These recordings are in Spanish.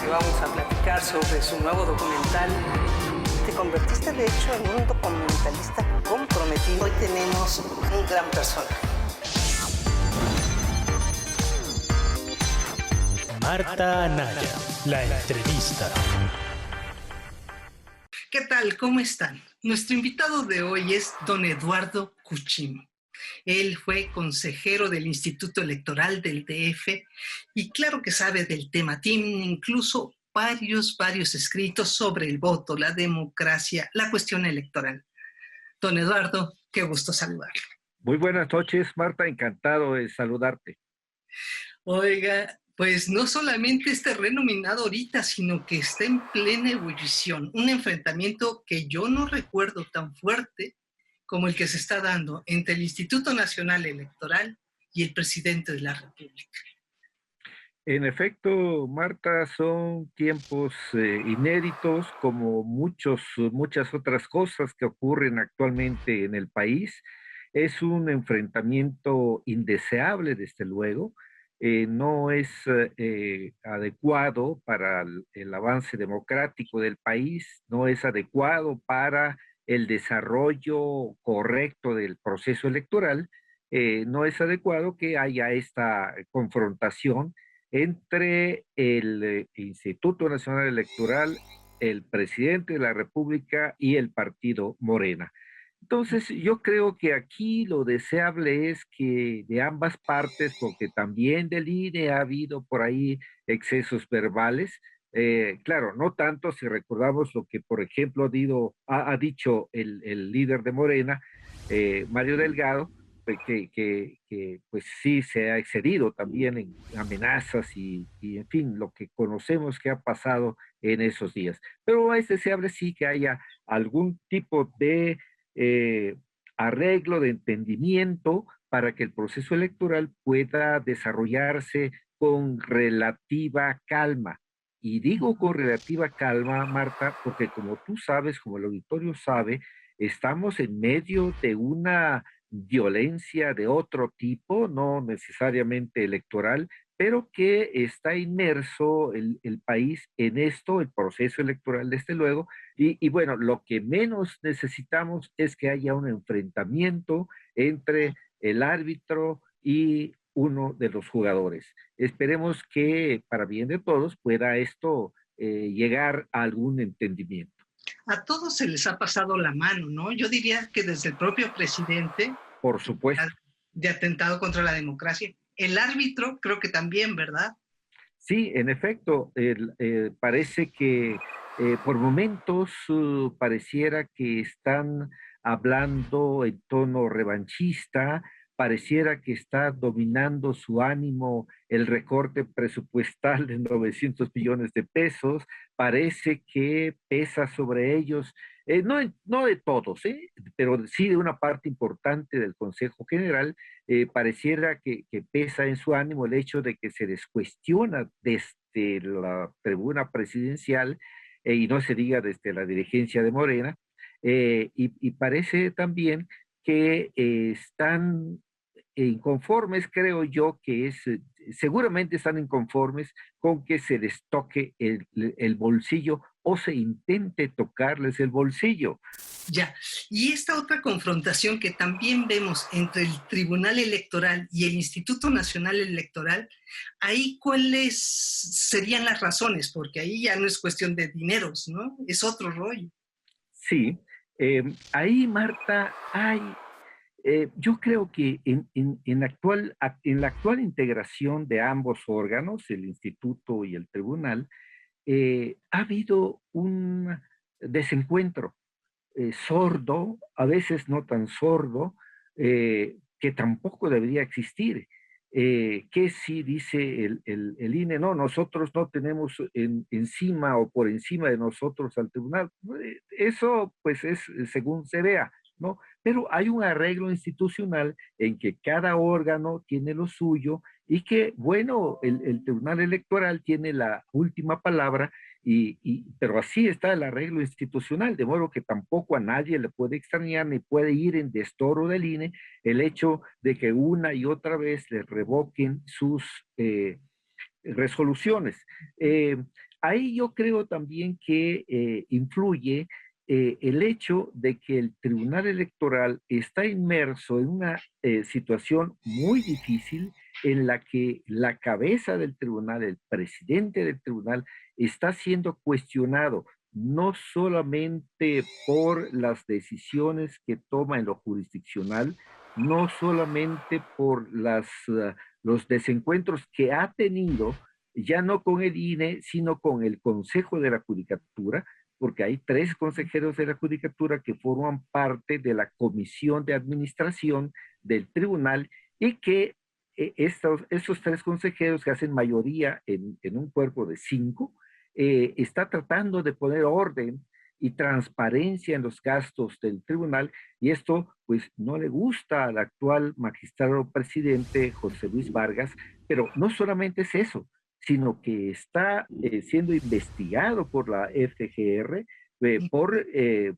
que vamos a platicar sobre su nuevo documental. Te convertiste de hecho en un documentalista comprometido. Hoy tenemos un gran personaje. Marta Anaya, la entrevista. ¿Qué tal? ¿Cómo están? Nuestro invitado de hoy es don Eduardo Kuchim. Él fue consejero del Instituto Electoral del DF y claro que sabe del tema. Tiene incluso varios escritos sobre el voto, la democracia, la cuestión electoral. Don Eduardo, qué gusto saludarlo. Muy buenas noches, Marta, encantado de saludarte. Oiga, pues no solamente está renominado ahorita, sino que está en plena ebullición. Un enfrentamiento que yo no recuerdo tan fuerte como el que se está dando entre el Instituto Nacional Electoral y el presidente de la República. En efecto, Marta, son tiempos inéditos como muchas otras cosas que ocurren actualmente en el país. Es un enfrentamiento indeseable, desde luego. No es adecuado para el avance democrático del país, no es adecuado para el desarrollo correcto del proceso electoral. No es adecuado que haya esta confrontación entre el Instituto Nacional Electoral, el presidente de la República y el partido Morena. Entonces, yo creo que aquí lo deseable es que de ambas partes, porque también del INE ha habido por ahí excesos verbales. Claro, no tanto si recordamos lo que, por ejemplo, ha dicho el líder de Morena, Mario Delgado, pues sí se ha excedido también en amenazas y en fin, lo que conocemos que ha pasado en esos días. Pero es deseable sí que haya algún tipo de eh, arreglo, de entendimiento para que el proceso electoral pueda desarrollarse con relativa calma. Y digo con relativa calma, Marta, porque como tú sabes, como el auditorio sabe, estamos en medio de una violencia de otro tipo, no necesariamente electoral, pero que está inmerso el país en esto, el proceso electoral, desde luego, y bueno, lo que menos necesitamos es que haya un enfrentamiento entre el árbitro y uno de los jugadores. Esperemos que para bien de todos pueda esto llegar a algún entendimiento. A todos se les ha pasado la mano, ¿no? Yo diría que desde el propio presidente, Por supuesto. de atentado contra la democracia, el árbitro creo que también, ¿verdad? Sí, en efecto, parece que por momentos pareciera que están hablando en tono revanchista, pareciera que está dominando su ánimo el recorte presupuestal de 900 millones de pesos, parece que pesa sobre ellos, no de todos, pero sí de una parte importante del Consejo General. Pareciera que pesa en su ánimo el hecho de que se les cuestiona desde la tribuna presidencial, y no se diga desde la dirigencia de Morena, y parece también que están inconformes, creo yo, seguramente están inconformes con que se les toque el bolsillo o se intente tocarles el bolsillo. Ya, y esta otra confrontación que también vemos entre el Tribunal Electoral y el Instituto Nacional Electoral, ahí cuáles serían las razones, porque ahí ya no es cuestión de dineros, ¿no? Es otro rollo. Sí, ahí, Marta, yo creo que en la actual integración de ambos órganos, el instituto y el tribunal, ha habido un desencuentro sordo, a veces no tan sordo, que tampoco debería existir. Que si dice el INE, no, nosotros no tenemos encima o por encima de nosotros al tribunal. Eso pues es según se vea, ¿no? Pero hay un arreglo institucional en que cada órgano tiene lo suyo y que, bueno, el Tribunal Electoral tiene la última palabra, pero así está el arreglo institucional, de modo que tampoco a nadie le puede extrañar ni puede ir en destoro del INE el hecho de que una y otra vez le revoquen sus resoluciones. ahí yo creo también que influye el hecho de que el Tribunal Electoral está inmerso en una situación muy difícil en la que la cabeza del tribunal, el presidente del tribunal, está siendo cuestionado no solamente por las decisiones que toma en lo jurisdiccional, no solamente por los desencuentros que ha tenido, ya no con el INE, sino con el Consejo de la Judicatura, porque hay 3 consejeros de la Judicatura que forman parte de la Comisión de Administración del Tribunal y que estos 3 consejeros que hacen mayoría en un cuerpo de 5, está tratando de poner orden y transparencia en los gastos del tribunal, y esto pues no le gusta al actual magistrado presidente José Luis Vargas, pero no solamente es eso, sino que está siendo investigado por la FGR por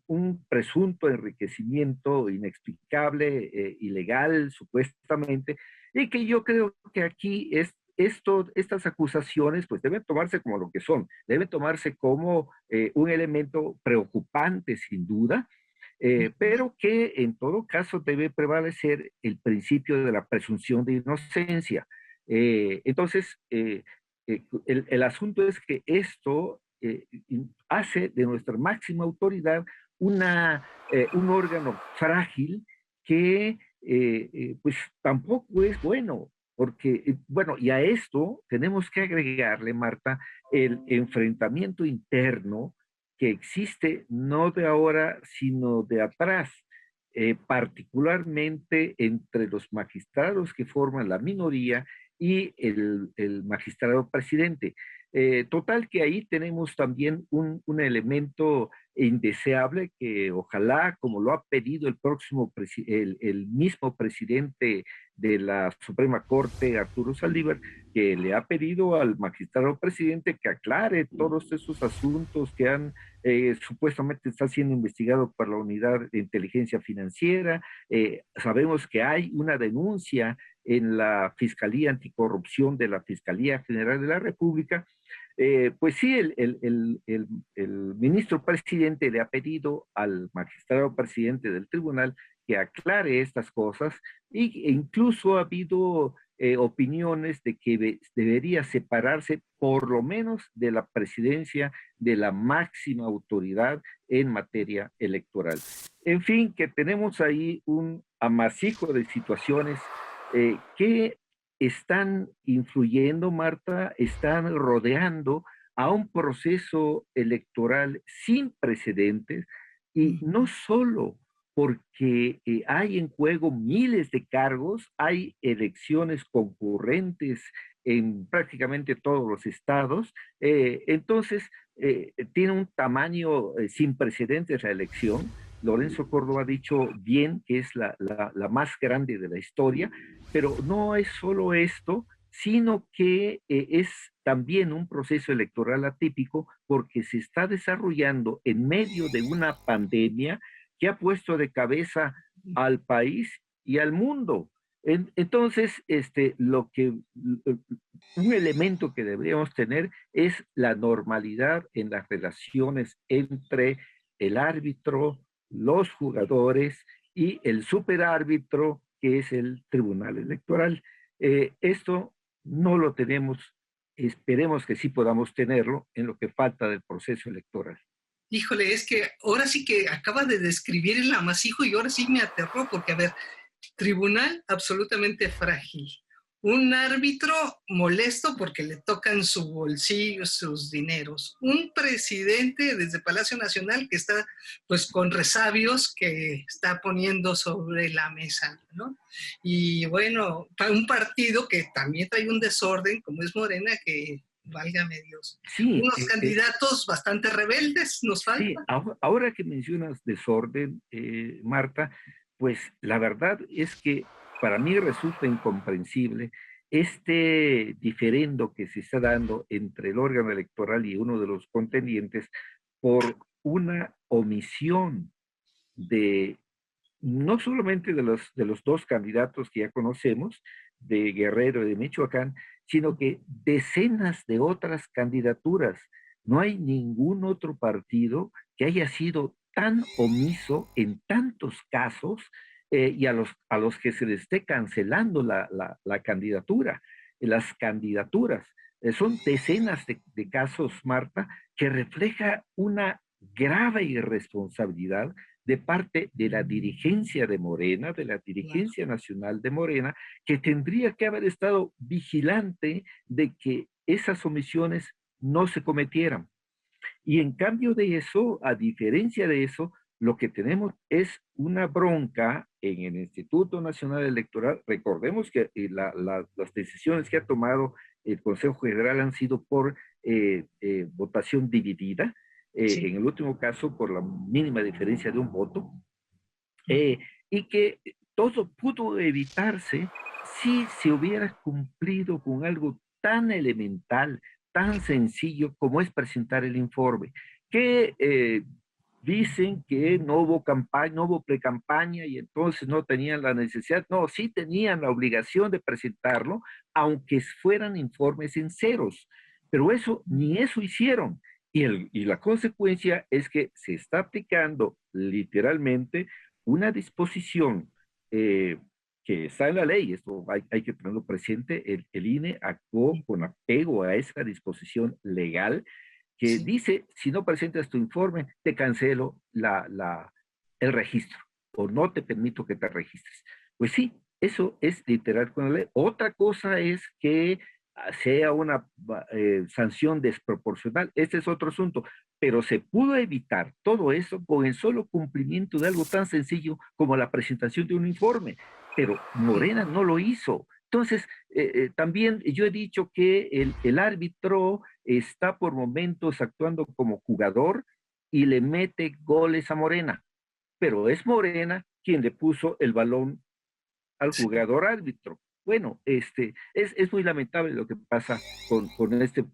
un presunto enriquecimiento inexplicable, ilegal supuestamente, y que yo creo que aquí estas acusaciones pues deben tomarse como lo que son, deben tomarse como un elemento preocupante sin duda, pero que en todo caso debe prevalecer el principio de la presunción de inocencia. Entonces, el asunto es que esto hace de nuestra máxima autoridad un órgano frágil que pues tampoco es bueno, porque, bueno, y a esto tenemos que agregarle, Marta, el enfrentamiento interno que existe no de ahora, sino de atrás, particularmente entre los magistrados que forman la minoría y el magistrado presidente. Total que ahí tenemos también un elemento indeseable que ojalá, como lo ha pedido el mismo presidente de la Suprema Corte, Arturo Saldívar, que le ha pedido al magistrado presidente que aclare todos esos asuntos que supuestamente está siendo investigado por la Unidad de Inteligencia Financiera. Sabemos que hay una denuncia en la Fiscalía Anticorrupción de la Fiscalía General de la República. Pues sí, el ministro presidente le ha pedido al magistrado presidente del tribunal que aclare estas cosas, e incluso ha habido opiniones de que debería separarse por lo menos de la presidencia de la máxima autoridad en materia electoral. En fin, que tenemos ahí un amasijo de situaciones que están influyendo, Marta, están rodeando a un proceso electoral sin precedentes, y no solo porque hay en juego miles de cargos, hay elecciones concurrentes en prácticamente todos los estados, entonces tiene un tamaño sin precedentes la elección. Lorenzo Córdoba ha dicho bien que es la más grande de la historia, pero no es solo esto, sino que es también un proceso electoral atípico porque se está desarrollando en medio de una pandemia que ha puesto de cabeza al país y al mundo. Entonces, un elemento que deberíamos tener es la normalidad en las relaciones entre el árbitro, los jugadores y el superárbitro, que es el Tribunal Electoral. Esto no lo tenemos, esperemos que sí podamos tenerlo en lo que falta del proceso electoral. Híjole, es que ahora sí que acaba de describir el amasijo y ahora sí me aterró, porque a ver, tribunal absolutamente frágil, un árbitro molesto porque le tocan su bolsillo, sus dineros, un presidente desde Palacio Nacional que está pues con resabios que está poniendo sobre la mesa, ¿no? Y bueno, un partido que también trae un desorden como es Morena, que válgame Dios. Sí, Unos candidatos bastante rebeldes nos faltan. Sí, ahora que mencionas desorden, Marta, pues la verdad es que para mí resulta incomprensible este diferendo que se está dando entre el órgano electoral y uno de los contendientes por una omisión de no solamente de los 2 candidatos que ya conocemos, de Guerrero y de Michoacán, sino que decenas de otras candidaturas. No hay ningún otro partido que haya sido tan omiso en tantos casos y a los que se les esté cancelando la candidatura, las candidaturas. Son decenas de casos, Marta, que refleja una grave irresponsabilidad de parte de la dirigencia de Morena, de la Claro. dirigencia nacional de Morena, que tendría que haber estado vigilante de que esas omisiones no se cometieran. Y en cambio de eso, a diferencia de eso, lo que tenemos es una bronca en el Instituto Nacional Electoral. Recordemos que las decisiones que ha tomado el Consejo General han sido por votación dividida, Sí. en el último caso por la mínima diferencia de un voto, Mm. y que todo pudo evitarse si se hubiera cumplido con algo tan elemental, tan sencillo como es presentar el informe, que dicen que no hubo campaña, no hubo pre-campaña y entonces no tenían la necesidad, no, sí tenían la obligación de presentarlo, aunque fueran informes en ceros, pero eso, ni eso hicieron. Y la consecuencia es que se está aplicando literalmente una disposición eh, que está en la ley, esto hay que tenerlo presente, el INE actuó Sí. con apego a esa disposición legal que Sí. dice, si no presentas tu informe, te cancelo el registro o no te permito que te registres. Pues sí, eso es literal con la ley. Otra cosa es que sea una sanción desproporcional. Este es otro asunto, pero se pudo evitar todo eso con el solo cumplimiento de algo tan sencillo como la presentación de un informe, pero Morena no lo hizo. Entonces, también yo he dicho que el árbitro está por momentos actuando como jugador y le mete goles a Morena, pero es Morena quien le puso el balón al Sí. jugador árbitro. Bueno, es muy lamentable lo que pasa con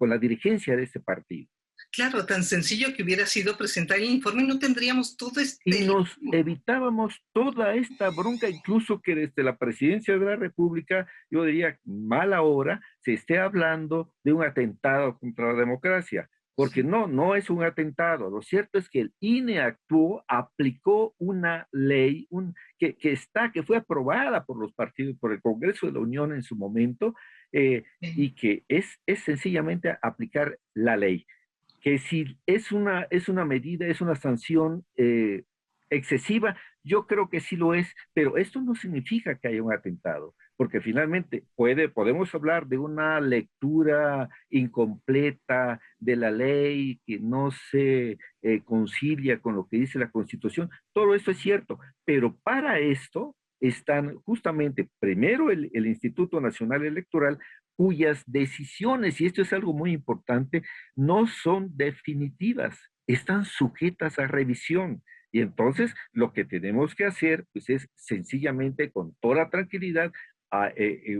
la dirigencia de este partido. Claro, tan sencillo que hubiera sido presentar el informe, no tendríamos todo Y este nos lío. evitábamos toda esta bronca, incluso que desde la presidencia de la República, yo diría, mala hora, se esté hablando de un atentado contra la democracia, porque Sí. no es un atentado. Lo cierto es que el INE actuó, aplicó una ley que fue aprobada por los partidos, por el Congreso de la Unión en su momento, y que es sencillamente aplicar la ley que si es una medida, es una sanción excesiva, yo creo que sí lo es, pero esto no significa que haya un atentado, porque finalmente podemos hablar de una lectura incompleta de la ley que no se concilia con lo que dice la Constitución, todo esto es cierto, pero para esto están justamente primero el Instituto Nacional Electoral, cuyas decisiones, y esto es algo muy importante, no son definitivas, están sujetas a revisión. Y entonces lo que tenemos que hacer pues, es sencillamente con toda tranquilidad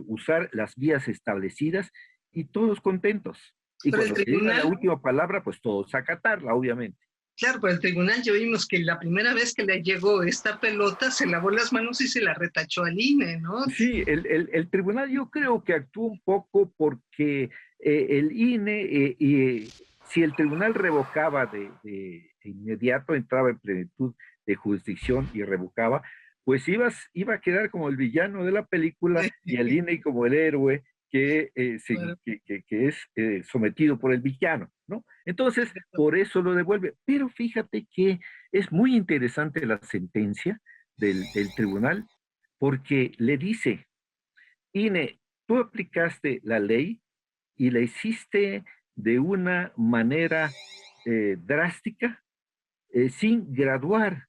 usar las vías establecidas y todos contentos. Y Pero el cuando se llega a la tribunal, última palabra, pues todos acatarla, obviamente. claro, pero el tribunal ya vimos que la primera vez que le llegó esta pelota se lavó las manos y se la retachó al INE, ¿no? Sí, el tribunal yo creo que actuó un poco porque el INE, si el tribunal revocaba de inmediato, entraba en plenitud de jurisdicción y revocaba, pues iba a quedar como el villano de la película y el INE como el héroe Bueno, que es sometido por el villano, ¿no? Entonces, por eso lo devuelve. Pero fíjate que es muy interesante la sentencia del tribunal porque le dice, INE, tú aplicaste la ley y la hiciste de una manera drástica, sin graduar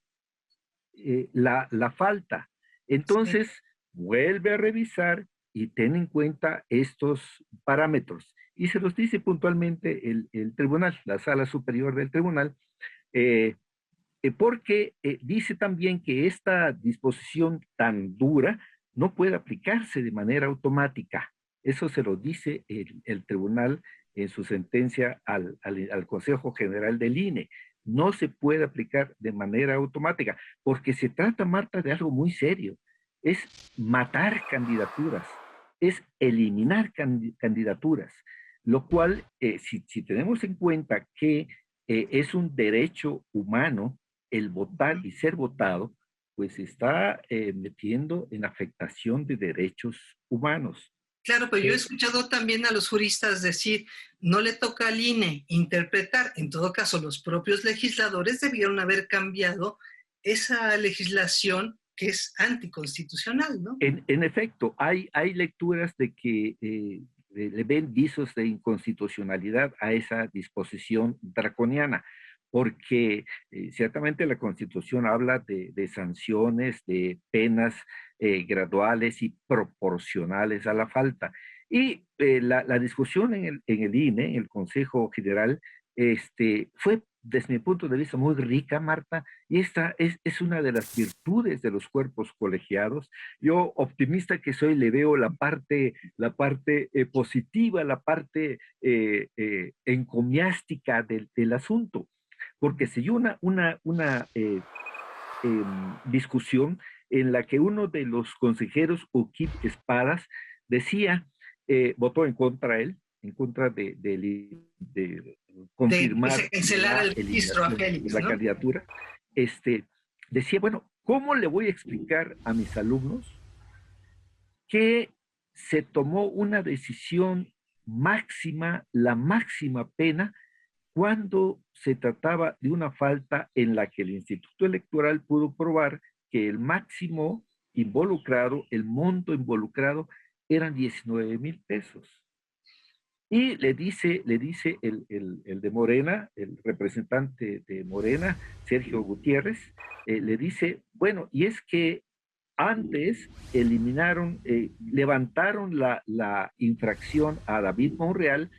la falta. sí, Entonces, vuelve a revisar y ten en cuenta estos parámetros. Y se los dice puntualmente el tribunal, la sala superior del tribunal, eh, porque dice también que esta disposición tan dura no puede aplicarse de manera automática. Eso se lo dice el tribunal en su sentencia al Consejo General del INE. No se puede aplicar de manera automática, porque se trata, Marta, de algo muy serio. Es matar candidaturas, es eliminar candidaturas. lo cual, si tenemos en cuenta que es un derecho humano el votar y ser votado, pues está metiendo en afectación de derechos humanos. Claro, pero yo he escuchado también a los juristas decir, no le toca al INE interpretar, en todo caso los propios legisladores debieron haber cambiado esa legislación que es anticonstitucional, ¿no? En efecto, hay lecturas de que le ven visos de inconstitucionalidad a esa disposición draconiana, porque ciertamente la Constitución habla de sanciones, de penas graduales y proporcionales a la falta. Y la discusión en el INE, en el Consejo General, fue desde mi punto de vista muy rica, Marta, y esta es una de las virtudes de los cuerpos colegiados. Yo, optimista que soy, le veo la parte positiva, la parte encomiástica del asunto, porque se dio una discusión en la que uno de los consejeros, Ukip Espadas, decía, votó en contra él, en contra de confirmar de cancelar el registro a Félix, la ¿no? candidatura. Decía, bueno, ¿cómo le voy a explicar a mis alumnos que se tomó una decisión máxima, la máxima pena, cuando se trataba de una falta en la que el Instituto Electoral pudo probar que el máximo involucrado, el monto involucrado, eran 19,000 pesos? Y le dice el de Morena, el representante de Morena, Sergio Gutiérrez, le dice, bueno, y es que antes eliminaron, levantaron la infracción a David Monreal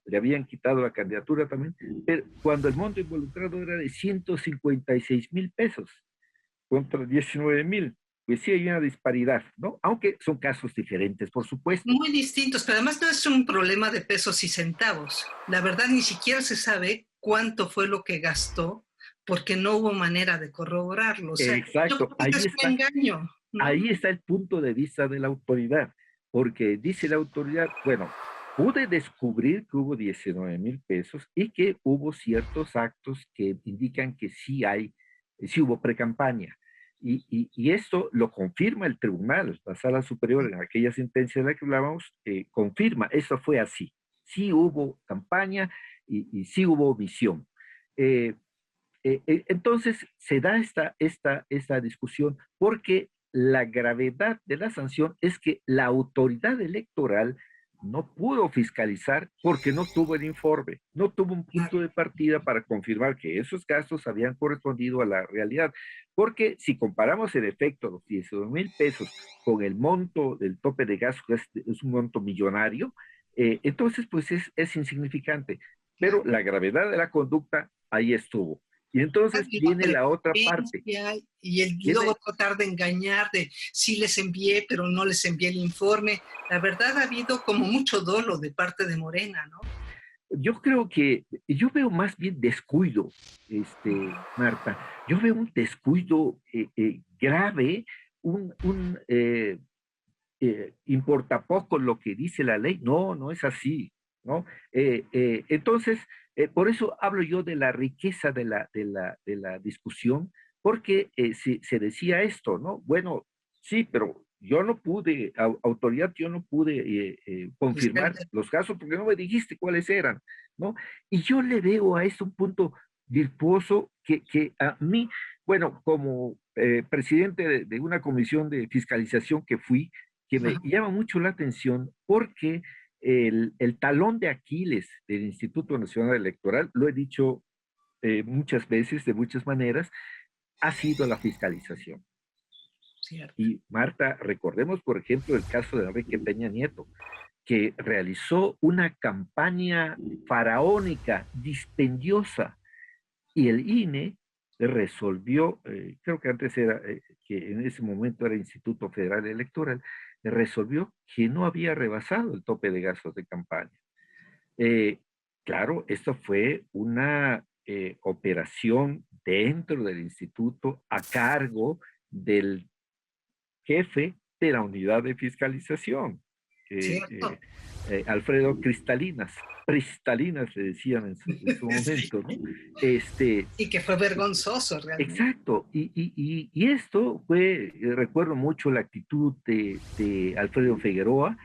le habían quitado la candidatura también, pero cuando el monto involucrado era de 156,000 pesos contra 19,000. Pues sí hay una disparidad, ¿no? Aunque son casos diferentes, por supuesto. Muy distintos, pero además no es un problema de pesos y centavos. La verdad, ni siquiera se sabe cuánto fue lo que gastó, porque no hubo manera de corroborarlo. O sea, exacto, yo creo que es un engaño, ¿no? Ahí está el punto de vista de la autoridad, porque dice la autoridad, bueno, pude descubrir que hubo 19,000 pesos y que hubo ciertos actos que indican que sí hubo precampaña. Y esto lo confirma el tribunal, la sala superior, en aquella sentencia de la que hablábamos, confirma, eso fue así. Sí hubo campaña y sí hubo omisión. Entonces se da esta discusión porque la gravedad de la sanción es que la autoridad electoral no pudo fiscalizar porque no tuvo el informe, no tuvo un punto de partida para confirmar que esos gastos habían correspondido a la realidad. Porque si comparamos el efecto de los 19,000 pesos con el monto del tope de gastos, que es un monto millonario, entonces pues es insignificante. Pero la gravedad de la conducta ahí estuvo. Y entonces viene la otra parte. Y luego tratar de engañar, de sí les envié, pero no les envié el informe. La verdad ha habido como mucho dolo de parte de Morena, ¿no? Yo creo que, yo veo más bien descuido, Marta. Yo veo un descuido grave, importa poco lo que dice la ley. No, no es así, ¿no? Entonces, por eso hablo yo de la riqueza de la discusión, porque se decía esto, ¿no? Bueno, sí, pero yo no pude, autoridad, yo no pude confirmar los casos porque no me dijiste cuáles eran, ¿no? Y yo le veo a esto un punto virtuoso que a mí, bueno, como presidente de una comisión de fiscalización que fui, que me llama mucho la atención porque el talón de Aquiles del Instituto Nacional Electoral, lo he dicho muchas veces, de muchas maneras, ha sido la fiscalización. Cierto. Y Marta, recordemos, por ejemplo, el caso de Enrique Peña Nieto, que realizó una campaña faraónica, dispendiosa, y el INE resolvió, creo que antes era, que en ese momento era Instituto Federal Electoral, resolvió que no había rebasado el tope de gastos de campaña. Claro, esto fue una operación dentro del instituto a cargo del jefe de la unidad de fiscalización, Cierto. Alfredo, cristalinas le decían en su Sí. momento, ¿no? Este, Y que fue vergonzoso realmente. exacto, y esto fue, recuerdo mucho la actitud de Alfredo Figueroa.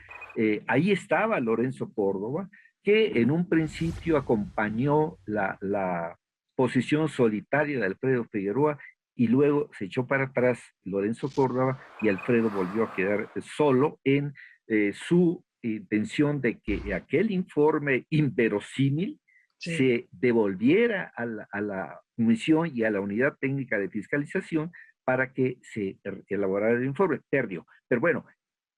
Ahí estaba Lorenzo Córdoba, que en un principio acompañó la posición solitaria de Alfredo Figueroa y luego se echó para atrás Lorenzo Córdoba y Alfredo volvió a quedar solo en su intención de que aquel informe inverosímil Sí, se devolviera a la comisión y a la unidad técnica de fiscalización para que se elaborara el informe. Perdió. Pero bueno,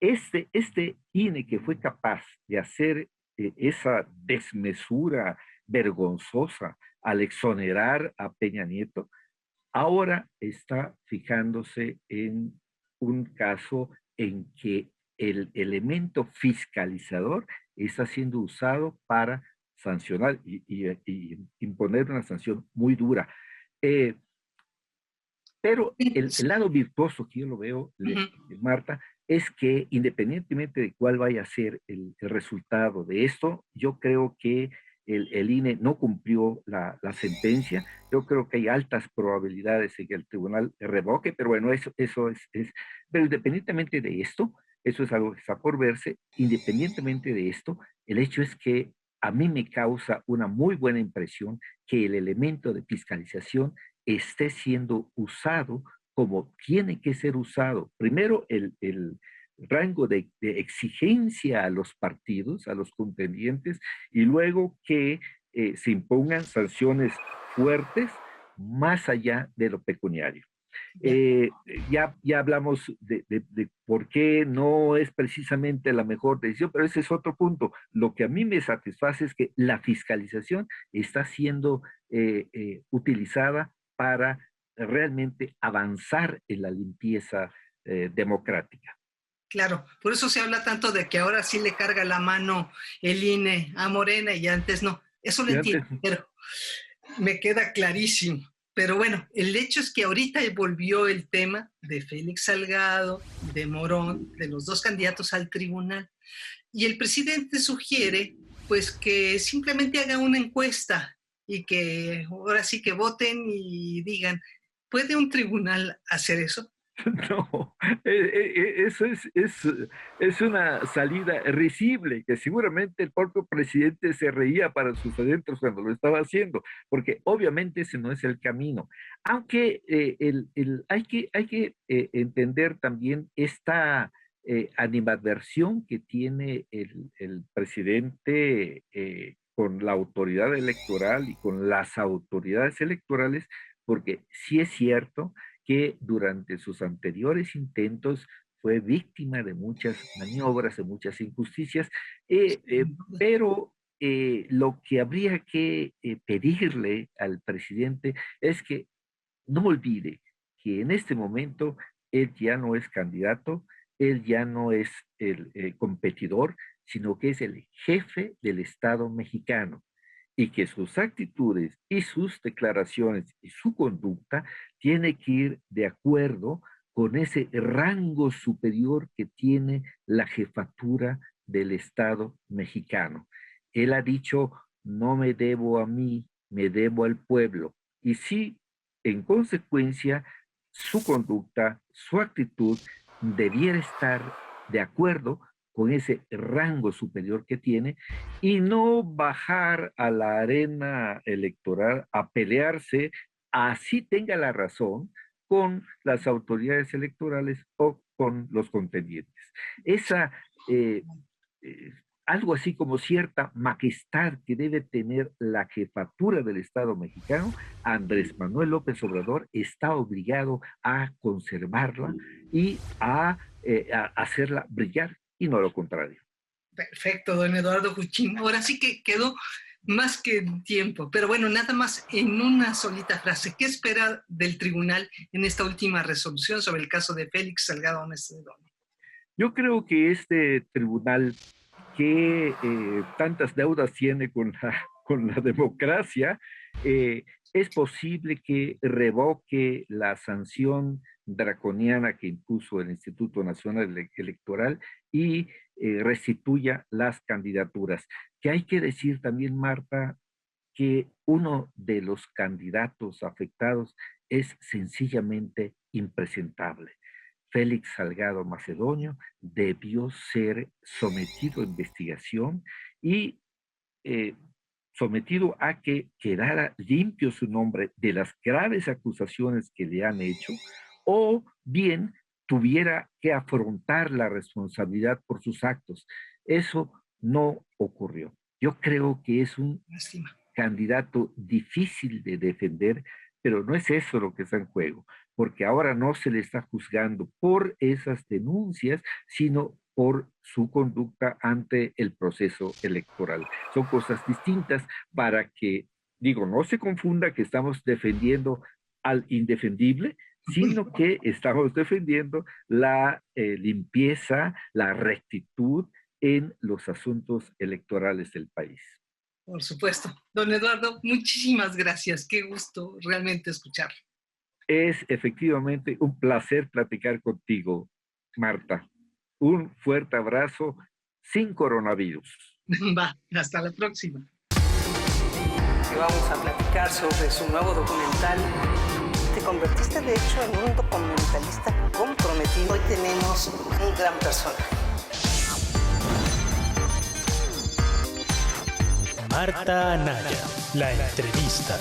este INE que fue capaz de hacer esa desmesura vergonzosa al exonerar a Peña Nieto, ahora está fijándose en un caso en que el elemento fiscalizador está siendo usado para sancionar y imponer una sanción muy dura. Eh, pero el lado virtuoso que yo lo veo, Marta, es que independientemente de cuál vaya a ser el resultado de esto, yo creo que el INE no cumplió la sentencia. Yo creo que hay altas probabilidades de que el tribunal revoque, pero bueno, eso es. Pero independientemente de esto, eso es algo que está por verse. Independientemente de esto, el hecho es que a mí me causa una muy buena impresión que el elemento de fiscalización esté siendo usado como tiene que ser usado. Primero, el rango de exigencia a los partidos, a los contendientes, y luego que se impongan sanciones fuertes más allá de lo pecuniario. ya, Ya hablamos de por qué no es precisamente la mejor decisión, pero ese es otro punto. Lo que a mí me satisface es que la fiscalización está siendo utilizada para realmente avanzar en la limpieza democrática. claro. Por eso se habla tanto de que ahora sí le carga la mano el INE a Morena y antes no. Eso lo Y antes, entiendo, pero me queda clarísimo. Pero bueno, el hecho es que ahorita volvió el tema de Félix Salgado, de Morón, de los dos candidatos al tribunal. Y el presidente sugiere pues que simplemente haga una encuesta y que ahora sí que voten y digan, ¿puede un tribunal hacer eso? no, eso es una salida risible, que seguramente el propio presidente se reía para sus adentros cuando lo estaba haciendo, porque obviamente ese no es el camino. Aunque hay que entender también esta animadversión que tiene el presidente con la autoridad electoral y con las autoridades electorales, porque sí es cierto que durante sus anteriores intentos fue víctima de muchas maniobras, de muchas injusticias, pero lo que habría que pedirle al presidente es que no olvide que en este momento él ya no es candidato, él ya no es el competidor, sino que es el jefe del Estado mexicano y que sus actitudes y sus declaraciones y su conducta tiene que ir de acuerdo con ese rango superior que tiene la jefatura del Estado mexicano. Él ha dicho, no me debo a mí, me debo al pueblo. Y sí, en consecuencia, su conducta, su actitud debiera estar de acuerdo con ese rango superior que tiene y no bajar a la arena electoral a pelearse, así tenga la razón, con las autoridades electorales o con los contendientes. Esa, eh, eh, algo así como cierta majestad que debe tener la jefatura del Estado mexicano, Andrés Manuel López Obrador está obligado a conservarla y a hacerla brillar y no lo contrario. Perfecto, don Eduardo Juchín. Ahora sí que quedó más que tiempo. Pero bueno, nada más en una solita frase. ¿Qué espera del tribunal en esta última resolución sobre el caso de Félix Salgado Macedonio? Yo creo que este tribunal que tantas deudas tiene con la democracia, es posible que revoque la sanción draconiana que impuso el Instituto Nacional Electoral y restituya las candidaturas. Que hay que decir también, Marta, que uno de los candidatos afectados es sencillamente impresentable. Félix Salgado Macedonio debió ser sometido a investigación y sometido a que quedara limpio su nombre de las graves acusaciones que le han hecho, o bien tuviera que afrontar la responsabilidad por sus actos. Eso no ocurrió. Yo creo que es un candidato difícil de defender, pero no es eso lo que está en juego, porque ahora no se le está juzgando por esas denuncias, sino por su conducta ante el proceso electoral. Son cosas distintas para que, digo, no se confunda que estamos defendiendo al indefendible, sino que estamos defendiendo la limpieza, la rectitud en los asuntos electorales del país. Por supuesto. Don Eduardo, muchísimas gracias. Qué gusto realmente escucharlo. Es efectivamente un placer platicar contigo, Marta. Un fuerte abrazo sin coronavirus. Va, hasta la próxima. Vamos a platicar sobre su nuevo documental. Te convertiste de hecho en un documentalista comprometido. Hoy tenemos un gran personaje. Marta Anaya, la entrevista.